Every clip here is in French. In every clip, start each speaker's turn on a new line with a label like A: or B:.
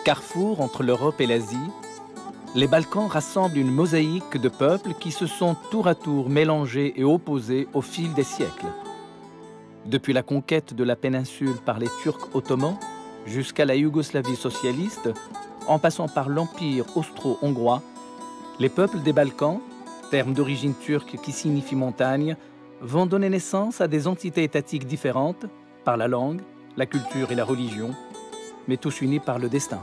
A: Carrefour entre l'Europe et l'Asie, les Balkans rassemblent une mosaïque de peuples qui se sont tour à tour mélangés et opposés au fil des siècles. Depuis la conquête de la péninsule par les Turcs ottomans jusqu'à la Yougoslavie socialiste, en passant par l'Empire austro-hongrois, les peuples des Balkans, terme d'origine turque qui signifie montagne, vont donner naissance à des entités étatiques différentes par la langue, la culture et la religion, mais tous unis par le destin.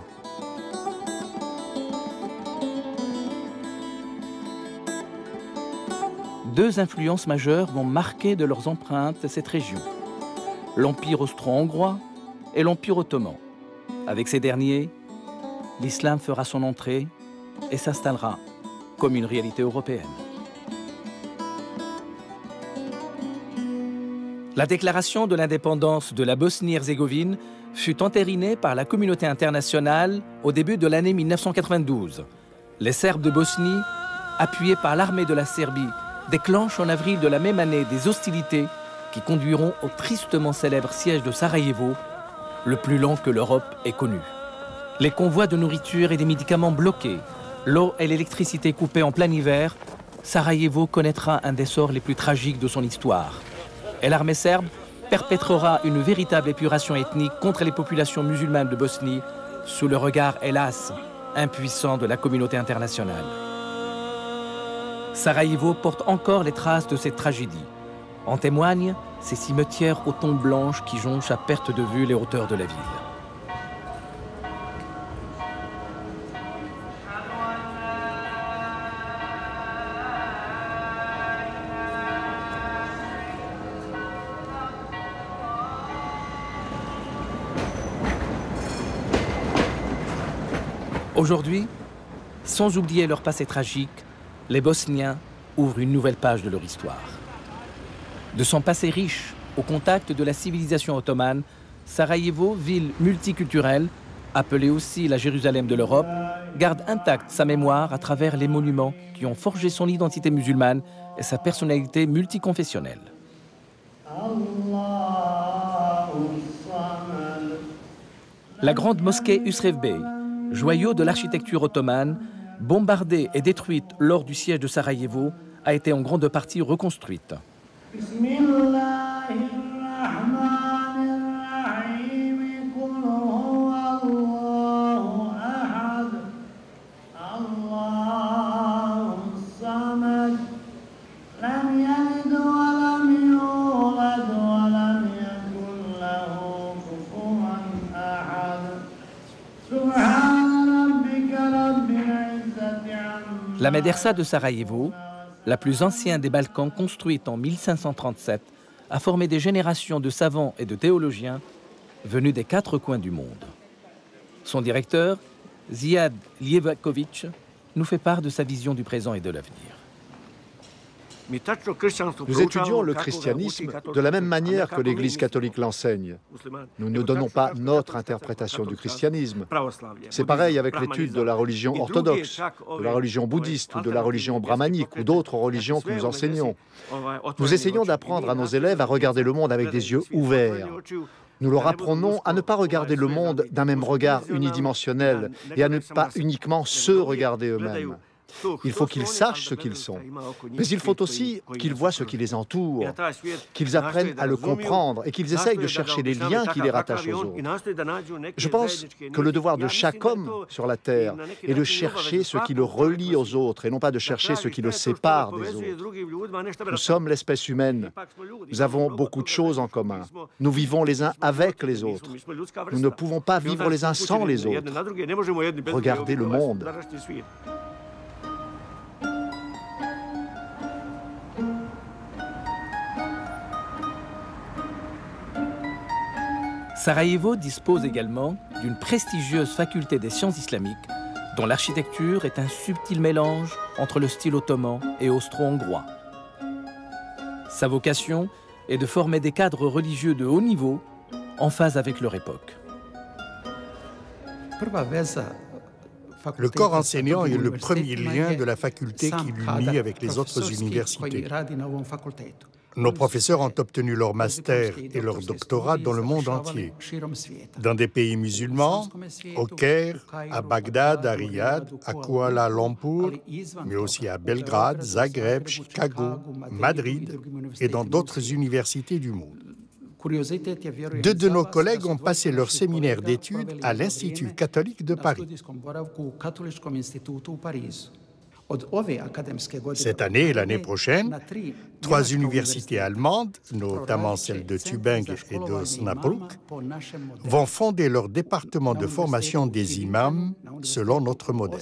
A: Deux influences majeures vont marquer de leurs empreintes cette région, l'Empire austro-hongrois et l'Empire ottoman. Avec ces derniers, l'islam fera son entrée et s'installera comme une réalité européenne. La déclaration de l'indépendance de la Bosnie-Herzégovine fut entérinée par la communauté internationale au début de l'année 1992. Les Serbes de Bosnie, appuyés par l'armée de la Serbie, déclenchent en avril de la même année des hostilités qui conduiront au tristement célèbre siège de Sarajevo, le plus long que l'Europe ait connu. Les convois de nourriture et des médicaments bloqués, l'eau et l'électricité coupées en plein hiver, Sarajevo connaîtra un des sorts les plus tragiques de son histoire. Et l'armée serbe perpétrera une véritable épuration ethnique contre les populations musulmanes de Bosnie sous le regard, hélas, impuissant de la communauté internationale. Sarajevo porte encore les traces de cette tragédie. En témoignent ces cimetières aux tombes blanches qui jonchent à perte de vue les hauteurs de la ville. Aujourd'hui, sans oublier leur passé tragique, les Bosniens ouvrent une nouvelle page de leur histoire. De son passé riche, au contact de la civilisation ottomane, Sarajevo, ville multiculturelle, appelée aussi la Jérusalem de l'Europe, garde intacte sa mémoire à travers les monuments qui ont forgé son identité musulmane et sa personnalité multiconfessionnelle. La grande mosquée Usrev Bey, joyau de l'architecture ottomane, bombardée et détruite lors du siège de Sarajevo, a été en grande partie reconstruite. La médersa de Sarajevo, la plus ancienne des Balkans, construite en 1537, a formé des générations de savants et de théologiens venus des quatre coins du monde. Son directeur, Ziad Lijevaković, nous fait part de sa vision du présent et de l'avenir.
B: Nous étudions le christianisme de la même manière que l'Église catholique l'enseigne. Nous ne donnons pas notre interprétation du christianisme. C'est pareil avec l'étude de la religion orthodoxe, de la religion bouddhiste ou de la religion brahmanique ou d'autres religions que nous enseignons. Nous essayons d'apprendre à nos élèves à regarder le monde avec des yeux ouverts. Nous leur apprenons à ne pas regarder le monde d'un même regard unidimensionnel et à ne pas uniquement se regarder eux-mêmes. Il faut qu'ils sachent ce qu'ils sont, mais il faut aussi qu'ils voient ce qui les entoure, qu'ils apprennent à le comprendre et qu'ils essayent de chercher les liens qui les rattachent aux autres. Je pense que le devoir de chaque homme sur la Terre est de chercher ce qui le relie aux autres et non pas de chercher ce qui le sépare des autres. Nous sommes l'espèce humaine. Nous avons beaucoup de choses en commun. Nous vivons les uns avec les autres. Nous ne pouvons pas vivre les uns sans les autres. Regardez le monde.
A: Sarajevo dispose également d'une prestigieuse faculté des sciences islamiques dont l'architecture est un subtil mélange entre le style ottoman et austro-hongrois. Sa vocation est de former des cadres religieux de haut niveau en phase avec leur époque.
C: Le corps enseignant est le premier lien de la faculté qui l'unit avec les autres universités. Nos professeurs ont obtenu leur master et leur doctorat dans le monde entier, dans des pays musulmans, au Caire, à Bagdad, à Riyad, à Kuala Lumpur, mais aussi à Belgrade, Zagreb, Chicago, Madrid et dans d'autres universités du monde. Deux de nos collègues ont passé leur séminaire d'études à l'Institut catholique de Paris. Cette année et l'année prochaine, 3 universités allemandes, notamment celles de Tübingen et d'Osnabrück, vont fonder leur département de formation des imams selon notre modèle.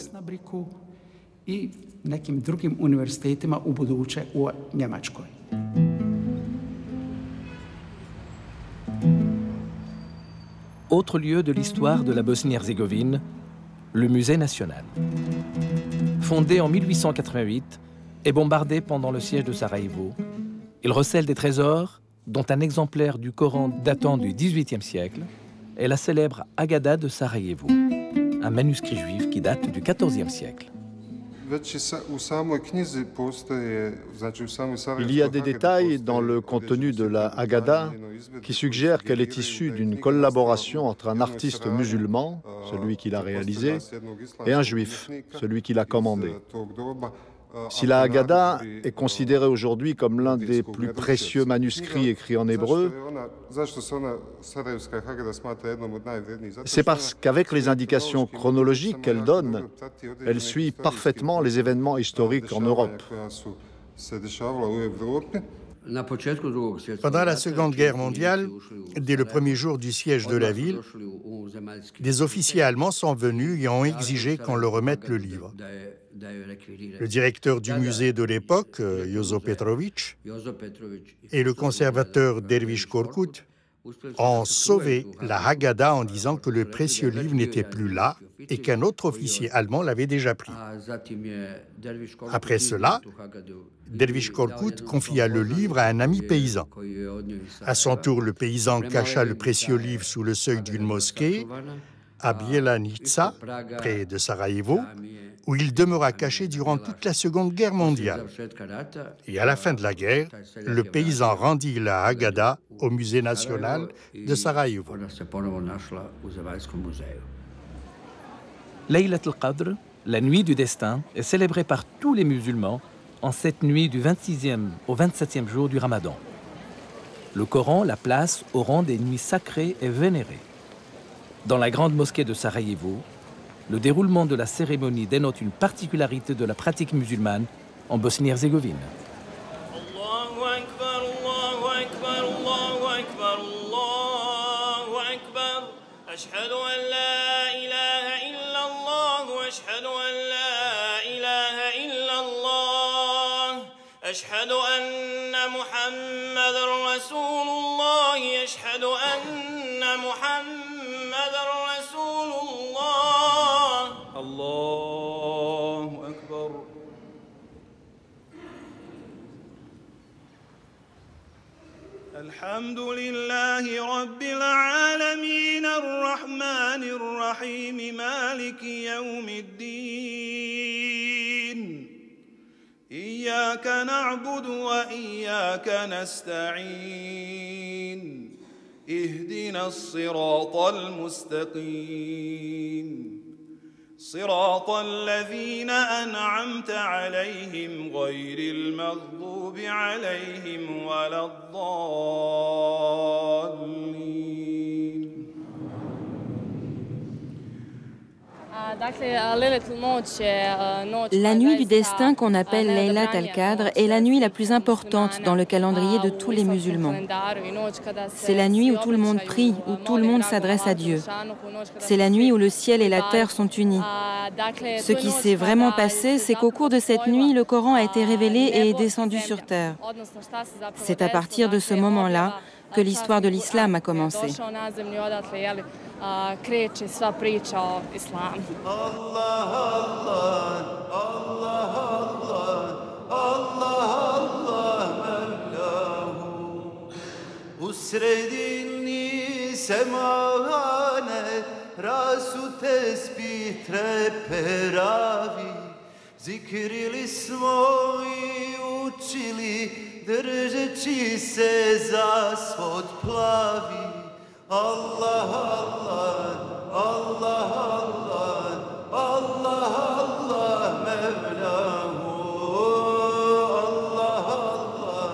A: Autre lieu de l'histoire de la Bosnie-Herzégovine, le Musée national. Fondé en 1888 et bombardé pendant le siège de Sarajevo, il recèle des trésors, dont un exemplaire du Coran datant du XVIIIe siècle et la célèbre Haggadah de Sarajevo, un manuscrit juif qui date du XIVe siècle.
B: Il y a des détails dans le contenu de la Haggadah qui suggèrent qu'elle est issue d'une collaboration entre un artiste musulman, celui qui l'a réalisé, et un juif, celui qui l'a commandé. Si la Haggadah est considérée aujourd'hui comme l'un des plus précieux manuscrits écrits en hébreu, c'est parce qu'avec les indications chronologiques qu'elle donne, elle suit parfaitement les événements historiques en Europe.
C: Pendant la Seconde Guerre mondiale, dès le premier jour du siège de la ville, des officiers allemands sont venus et ont exigé qu'on leur remette le livre. Le directeur du musée de l'époque, Jozo Petrović, et le conservateur Derviš Korkut ont sauvé la Haggadah en disant que le précieux livre n'était plus là et qu'un autre officier allemand l'avait déjà pris. Après cela, Derviš Korkut confia le livre à un ami paysan. À son tour, le paysan cacha le précieux livre sous le seuil d'une mosquée à Bjelanica, près de Sarajevo, où il demeura caché durant toute la Seconde Guerre mondiale. Et à la fin de la guerre, le paysan rendit la Haggadah au Musée national de Sarajevo.
A: Laylat al-Qadr, la nuit du destin, est célébrée par tous les musulmans en cette nuit du 26e au 27e jour du Ramadan. Le Coran la place au rang des nuits sacrées et vénérées. Dans la grande mosquée de Sarajevo, le déroulement de la cérémonie dénote une particularité de la pratique musulmane en Bosnie-Herzégovine.
D: أشهد أن محمد رسول الله أشهد أن محمد رسول الله الله أكبر الحمد لله رب العالمين الرحمن الرحيم مالك يوم الدين إياك نعبد وإياك نستعين اهدنا الصراط المستقيم صراط الذين أنعمت عليهم غير المغضوب عليهم ولا الضالين.
E: La nuit du destin qu'on appelle Laylat al-Qadr est la nuit la plus importante dans le calendrier de tous les musulmans. C'est la nuit où tout le monde prie, où tout le monde s'adresse à Dieu. C'est la nuit où le ciel et la terre sont unis. Ce qui s'est vraiment passé, c'est qu'au cours de cette nuit, le Coran a été révélé et est descendu sur terre. C'est à partir de ce moment-là que l'histoire de l'islam a commencé.
D: Kreće sva priča o islamu. Allah, Allah, Allah, Allah, Allah, Allahu. U sredini semane rasu tesbih treperavi. Zikrili smo i učili držeći se za svod plavi. Allah, Allah, Allah, Allah, Allah, Allah, Mevlahu. Allah, Allah,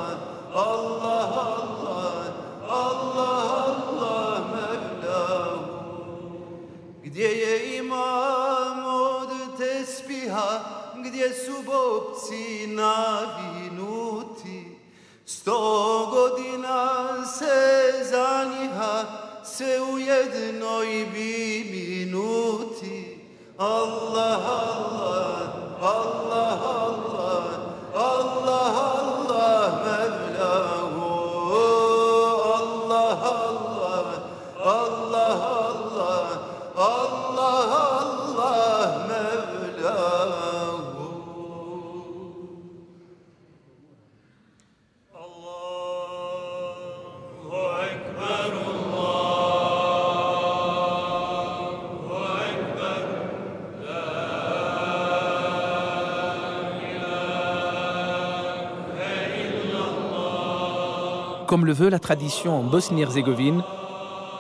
D: Allah, Allah, Allah, Allah, Mevlahu. Gdje je imam od tespiha, gdje su bobci navinuti, 100 godina se zaniha, sve u jednoj bi minuti. Allah, Allah, Allah, Allah, Allah, Allah, Mevlahu. Allah, Allah, Allah, Allah, Allah, Allah, Mevlahu.
A: Comme le veut la tradition en Bosnie-Herzégovine,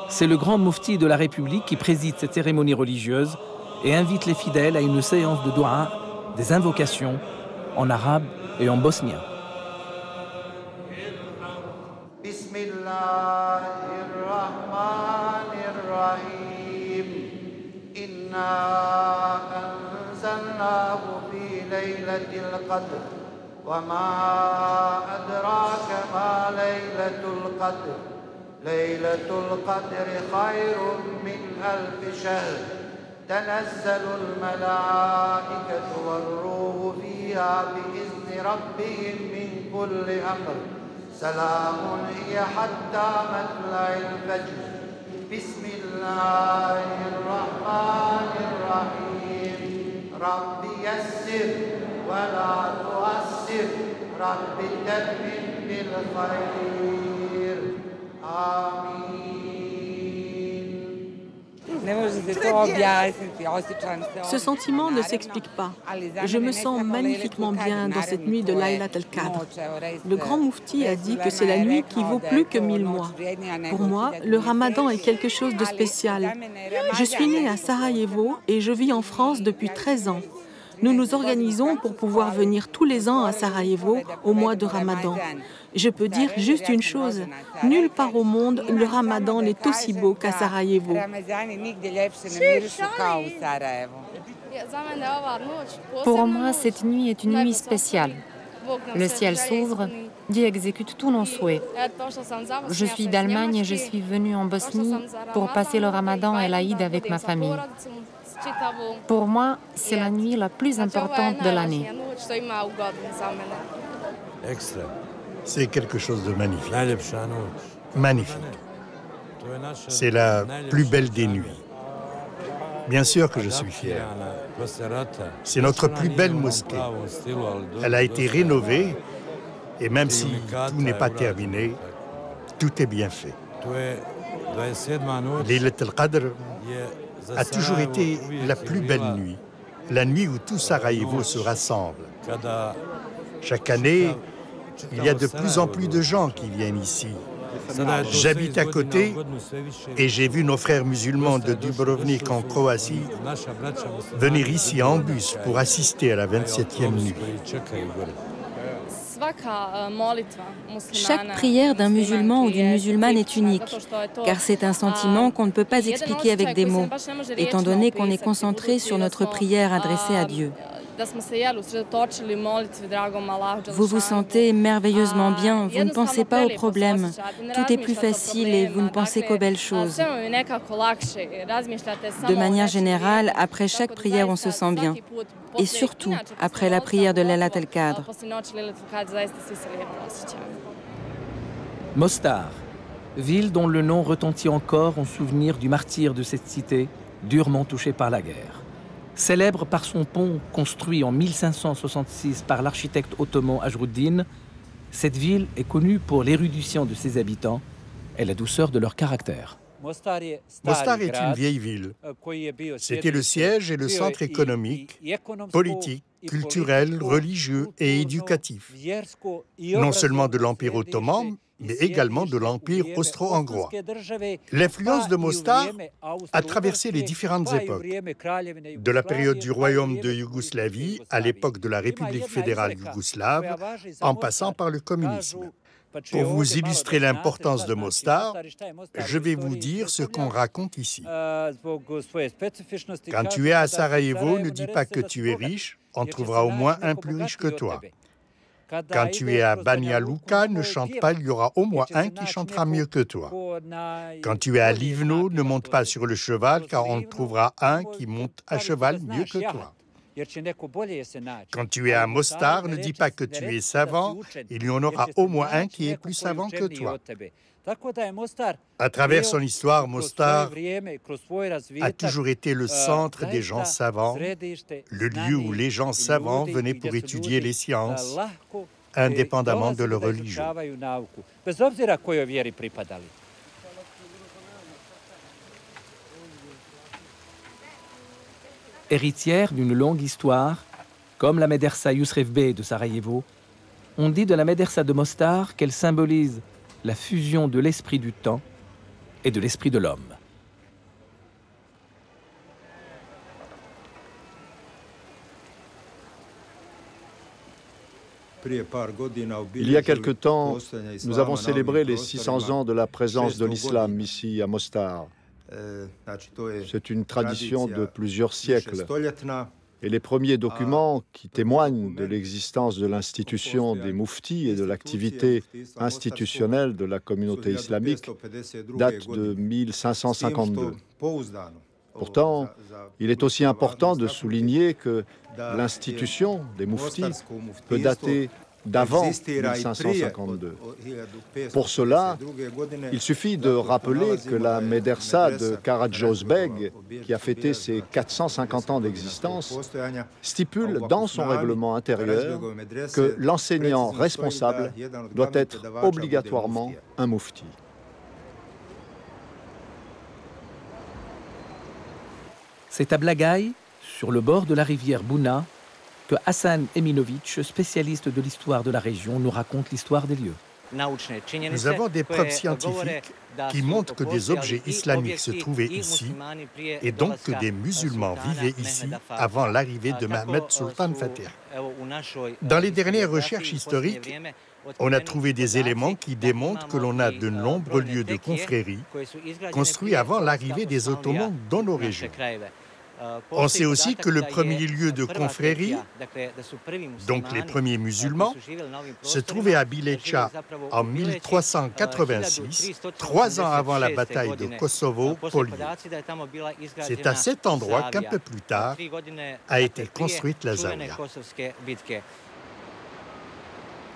A: c'est le grand moufti de la République qui préside cette cérémonie religieuse et invite les fidèles à une séance de doua, des invocations, en arabe et en bosnien.
D: Bismillahirrahmanirrahim. Inna anzalnahu fi laylatil qadr. وما أدراك ما ليلة القدر ليلة القدر خير من 1000 شهر تنزل الملائكة والروح فيها بإذن ربهم من كل أمر سلام هي حتى مطلع الفجر بسم الله الرحمن الرحيم رب يسر ولا تؤثر رب تمم بالخير آمين.
F: Ce sentiment ne s'explique pas. Je me sens magnifiquement bien dans cette nuit de Laylat al-Qadr. Le grand moufti a dit que c'est la nuit qui vaut plus que 1000 mois. Pour moi, le ramadan est quelque chose de spécial. Je suis née à Sarajevo et je vis en France depuis 13 ans. Nous nous organisons pour pouvoir venir tous les ans à Sarajevo au mois de Ramadan. Je peux dire juste une chose, nulle part au monde le Ramadan n'est aussi beau qu'à Sarajevo.
G: Pour moi, cette nuit est une nuit spéciale. Le ciel s'ouvre, Dieu exécute tous nos souhaits. Je suis d'Allemagne et je suis venue en Bosnie pour passer le Ramadan et l'Aïd avec ma famille. Pour moi, c'est la nuit la plus importante de l'année.
C: C'est quelque chose de magnifique. Magnifique. C'est la plus belle des nuits. Bien sûr que je suis fier. C'est notre plus belle mosquée. Elle a été rénovée et même si tout n'est pas terminé, tout est bien fait. Laylat al-Qadr a toujours été la plus belle nuit, la nuit où tout Sarajevo se rassemble. Chaque année, il y a de plus en plus de gens qui viennent ici. J'habite à côté et j'ai vu nos frères musulmans de Dubrovnik en Croatie venir ici en bus pour assister à la 27e nuit.
E: Chaque prière d'un musulman ou d'une musulmane est unique, car c'est un sentiment qu'on ne peut pas expliquer avec des mots, étant donné qu'on est concentré sur notre prière adressée à Dieu. Vous vous sentez merveilleusement bien, vous ne pensez pas aux problèmes, tout est plus facile et vous ne pensez qu'aux belles choses. De manière générale, après chaque prière, on se sent bien. Et surtout, après la prière de Laylat al-Qadr.
A: Mostar, ville dont le nom retentit encore en souvenir du martyr de cette cité, durement touchée par la guerre. Célèbre par son pont construit en 1566 par l'architecte ottoman Ajruddin, cette ville est connue pour l'érudition de ses habitants et la douceur de leur caractère.
C: Mostar est une vieille ville. C'était le siège et le centre économique, politique, culturel, religieux et éducatif, non seulement de l'Empire ottoman, mais également de l'Empire austro-hongrois. L'influence de Mostar a traversé les différentes époques, de la période du royaume de Yougoslavie à l'époque de la République fédérale yougoslave, en passant par le communisme. Pour vous illustrer l'importance de Mostar, je vais vous dire ce qu'on raconte ici. Quand tu es à Sarajevo, ne dis pas que tu es riche, on trouvera au moins un plus riche que toi. Quand tu es à Banja Luka, ne chante pas, il y aura au moins un qui chantera mieux que toi. Quand tu es à Livno, ne monte pas sur le cheval, car on trouvera un qui monte à cheval mieux que toi. Quand tu es à Mostar, ne dis pas que tu es savant, il y en aura au moins un qui est plus savant que toi. À travers son histoire, Mostar a toujours été le centre des gens savants, le lieu où les gens savants venaient pour étudier les sciences, indépendamment de leur religion.
A: Héritière d'une longue histoire, comme la Médersa Yusref Bey de Sarajevo, on dit de la Médersa de Mostar qu'elle symbolise la fusion de l'esprit du temps et de l'esprit de l'homme.
B: Il y a quelque temps, nous avons célébré les 600 ans de la présence de l'islam ici à Mostar. C'est une tradition de plusieurs siècles. Et les premiers documents qui témoignent de l'existence de l'institution des mouftis et de l'activité institutionnelle de la communauté islamique datent de 1552. Pourtant, il est aussi important de souligner que l'institution des mouftis peut dater d'avant 1552. Pour cela, il suffit de rappeler que la Médersa de Karadziozbeg, qui a fêté ses 450 ans d'existence, stipule dans son règlement intérieur que l'enseignant responsable doit être obligatoirement un moufti.
A: C'est à Blagaï, sur le bord de la rivière Buna, que Hassan Eminovitch, spécialiste de l'histoire de la région, nous raconte l'histoire des lieux.
C: Nous avons des preuves scientifiques qui montrent que des objets islamiques se trouvaient ici et donc que des musulmans vivaient ici avant l'arrivée de Mehmed Sultan Fatih. Dans les dernières recherches historiques, on a trouvé des éléments qui démontrent que l'on a de nombreux lieux de confréries construits avant l'arrivée des Ottomans dans nos régions. On sait aussi que le premier lieu de confrérie, donc les premiers musulmans, se trouvait à Bileća en 1386, 3 ans avant la bataille de Kosovo-Polje. C'est à cet endroit qu'un peu plus tard a été construite la Zaouïa.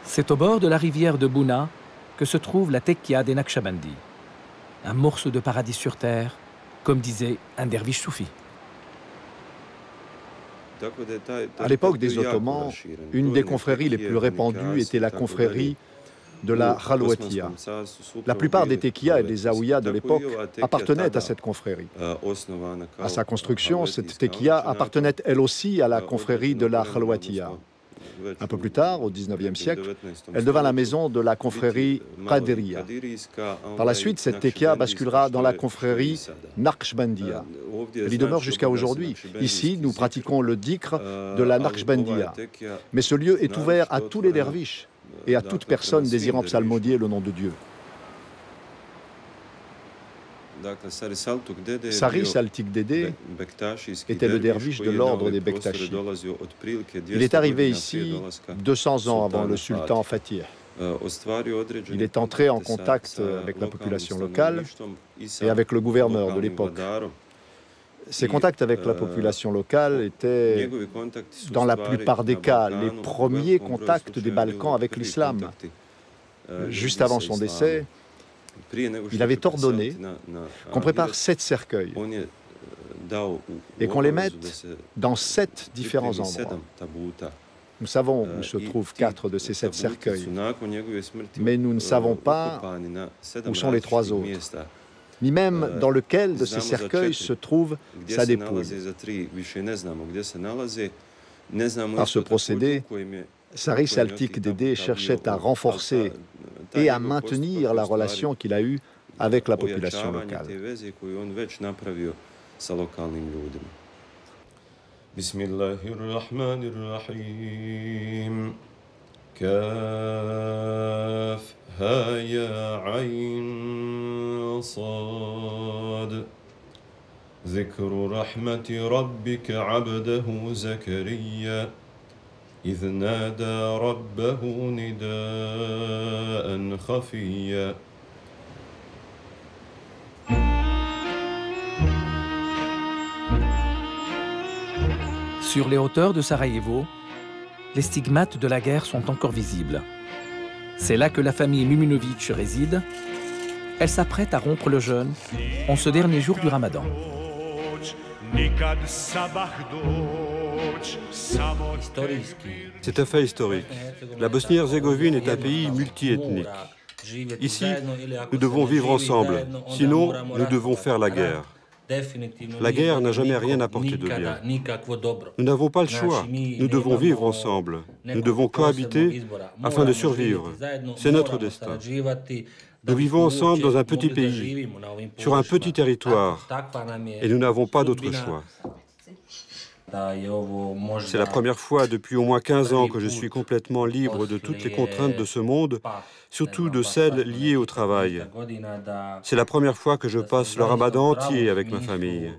A: C'est au bord de la rivière de Buna que se trouve la Tekkia des Naqshbandis, un morceau de paradis sur terre, comme disait un derviche soufi.
B: À l'époque des Ottomans, une des confréries les plus répandues était la confrérie de la Khalwatiya. La plupart des tekkiyas et des zaouïas de l'époque appartenaient à cette confrérie. À sa construction, cette tekkia appartenait elle aussi à la confrérie de la Khalwatiya. Un peu plus tard, au XIXe siècle, elle devint la maison de la confrérie Qadiriya. Par la suite, cette tekkia basculera dans la confrérie Naqshbandiya. Elle y demeure jusqu'à aujourd'hui. Ici, nous pratiquons le dhikr de la Naqshbandiya. Mais ce lieu est ouvert à tous les derviches et à toute personne désirant psalmodier le nom de Dieu. Sari Saltik Dede était le derviche de l'ordre des Bektashi. Il est arrivé ici 200 ans avant le sultan Fatih. Il est entré en contact avec la population locale et avec le gouverneur de l'époque. Ces contacts avec la population locale étaient, dans la plupart des cas, les premiers contacts des Balkans avec l'islam. Juste avant son décès, il avait ordonné qu'on prépare 7 cercueils et qu'on les mette dans 7 différents endroits. Nous savons où se trouvent 4 de ces 7 cercueils, mais nous ne savons pas où sont les 3 autres. ni même dans lequel de ces cercueils se trouve sa dépouille. Par ce procédé, Sari Saltik Dede cherchait à renforcer et à maintenir la relation qu'il a eue avec la population locale. Bismillahirrahmanirrahim. Kaf ha ya ayn sad. Dhikru rahmati rabbika abdahu Zakariya. إذ نادى ربه نداء خفيا.
A: Sur les hauteurs de Sarajevo, les stigmates de la guerre sont encore visibles. C'est là que la famille Mumunović réside. Elle s'apprête à rompre le jeûne en ce dernier jour du Ramadan.
H: C'est un fait historique. La Bosnie-Herzégovine est un pays multiethnique. Ici, nous devons vivre ensemble, sinon nous devons faire la guerre. La guerre n'a jamais rien apporté de bien. Nous n'avons pas le choix, nous devons vivre ensemble, nous devons cohabiter afin de survivre. C'est notre destin. Nous vivons ensemble dans un petit pays, sur un petit territoire, et nous n'avons pas d'autre choix. C'est la première fois depuis au moins 15 ans que je suis complètement libre de toutes les contraintes de ce monde, surtout de celles liées au travail. C'est la première fois que je passe le Ramadan entier avec ma famille.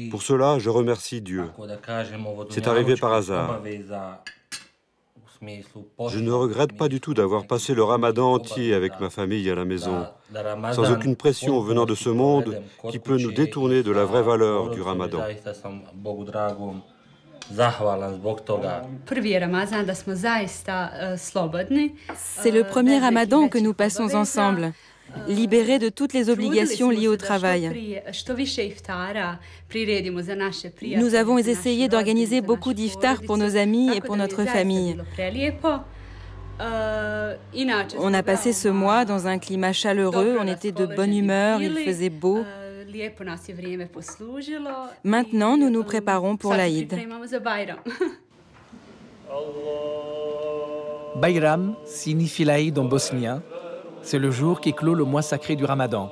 H: Pour cela, je remercie Dieu. C'est arrivé par hasard. Je ne regrette pas du tout d'avoir passé le Ramadan entier avec ma famille à la maison, sans aucune pression venant de ce monde qui peut nous détourner de la vraie valeur du Ramadan.
E: C'est le premier Ramadan que nous passons ensemble, libérés de toutes les obligations liées au travail. Nous avons essayé d'organiser beaucoup d'iftars pour nos amis et pour notre famille. On a passé ce mois dans un climat chaleureux, on était de bonne humeur, il faisait beau. Maintenant, nous nous préparons pour l'Aïd.
A: Bayram signifie l'Aïd en bosnien. C'est le jour qui clôt le mois sacré du Ramadan.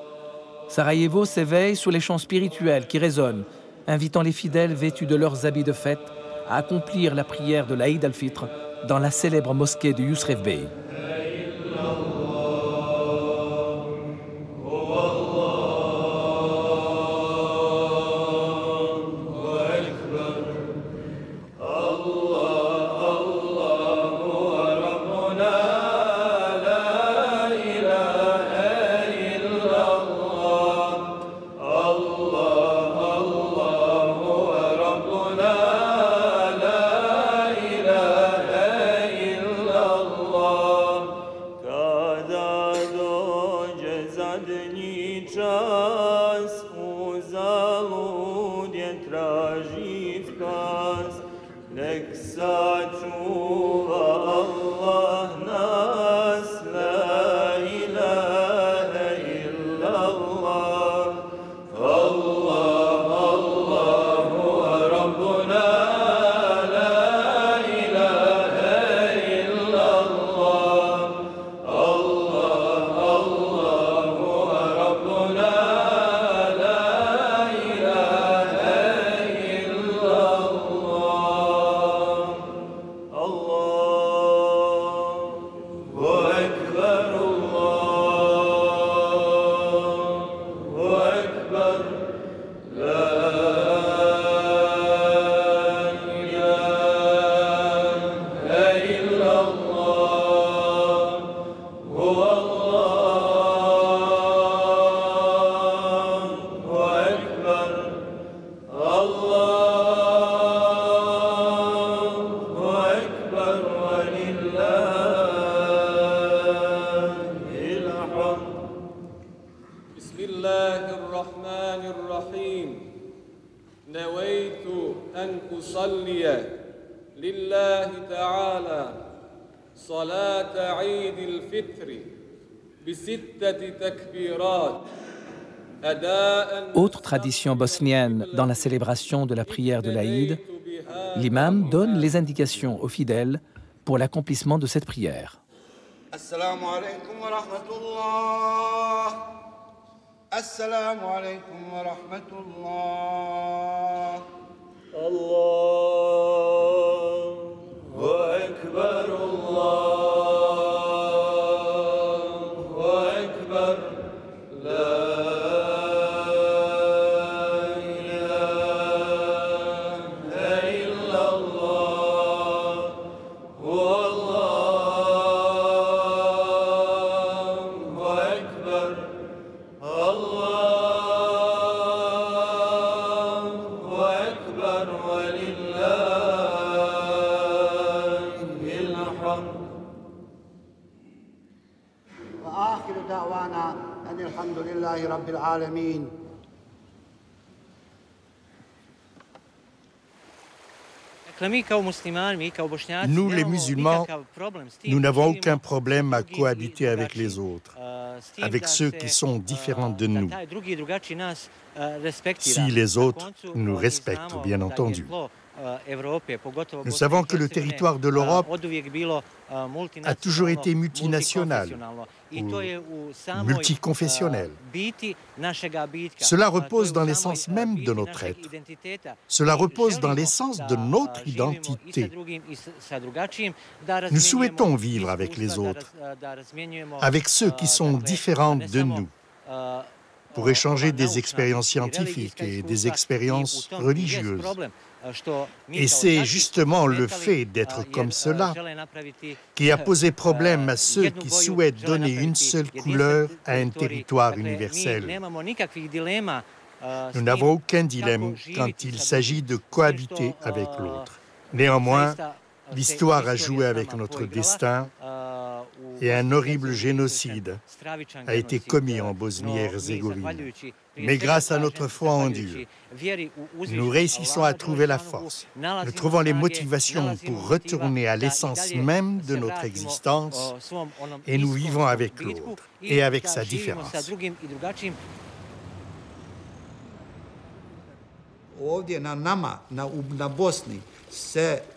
A: Sarajevo s'éveille sous les chants spirituels qui résonnent, invitant les fidèles vêtus de leurs habits de fête à accomplir la prière de l'Aïd al-Fitr dans la célèbre mosquée de Yusref Bey. Autre tradition bosnienne dans la célébration de la prière de l'Aïd, l'imam donne les indications aux fidèles pour l'accomplissement de cette prière.
D: Assalamu alaikum wa rahmatullah. Assalamu alaikum wa rahmatullah. Allahu akbar, Allahu akbar. La
C: Nous, les musulmans, nous n'avons aucun problème à cohabiter avec les autres, avec ceux qui sont différents de nous, si les autres nous respectent, bien entendu. Nous savons que le territoire de l'Europe a toujours été multinational ou multiconfessionnel. Cela repose dans l'essence même de notre être. Cela repose dans l'essence de notre identité. Nous souhaitons vivre avec les autres, avec ceux qui sont différents de nous, pour échanger des expériences scientifiques et des expériences religieuses. Et c'est justement le fait d'être comme cela qui a posé problème à ceux qui souhaitent donner une seule couleur à un territoire universel. Nous n'avons aucun dilemme quand il s'agit de cohabiter avec l'autre. Néanmoins, l'histoire a joué avec notre destin et un horrible génocide a été commis en Bosnie-Herzégovine. Mais grâce à notre foi en Dieu, nous réussissons à trouver la force. Nous trouvons les motivations pour retourner à l'essence même de notre existence et nous vivons avec l'autre et avec sa différence.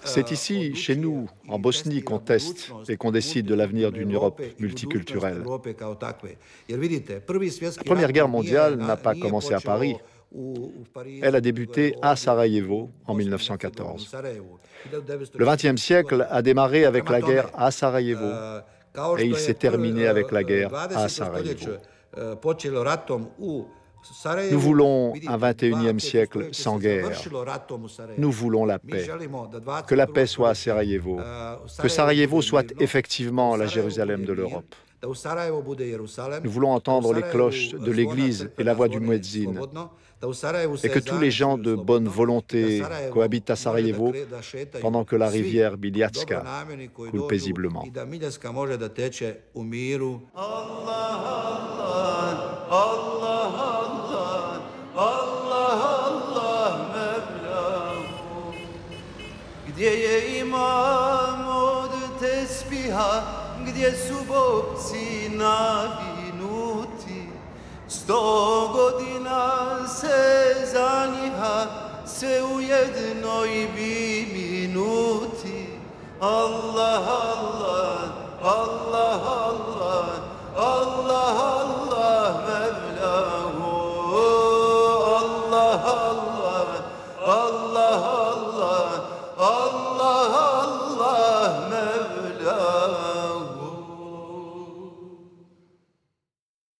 B: C'est ici, chez nous, en Bosnie, qu'on teste et qu'on décide de l'avenir d'une Europe multiculturelle. La Première Guerre mondiale n'a pas commencé à Paris. Elle a débuté à Sarajevo en 1914. Le XXe siècle a démarré avec la guerre à Sarajevo et il s'est terminé avec la guerre à Sarajevo. Nous voulons un XXIe siècle sans guerre. Nous voulons la paix. Que la paix soit à Sarajevo. Que Sarajevo soit effectivement la Jérusalem de l'Europe. Nous voulons entendre les cloches de l'église et la voix du muezzin. Et que tous les gens de bonne volonté cohabitent à Sarajevo pendant que la rivière Biljacka coule paisiblement.
D: Gdje je imam od tespiha, gdje su bobci navinuti, 100 godina se zaniha, sve u jednoj bi minuti. Allah, Allah.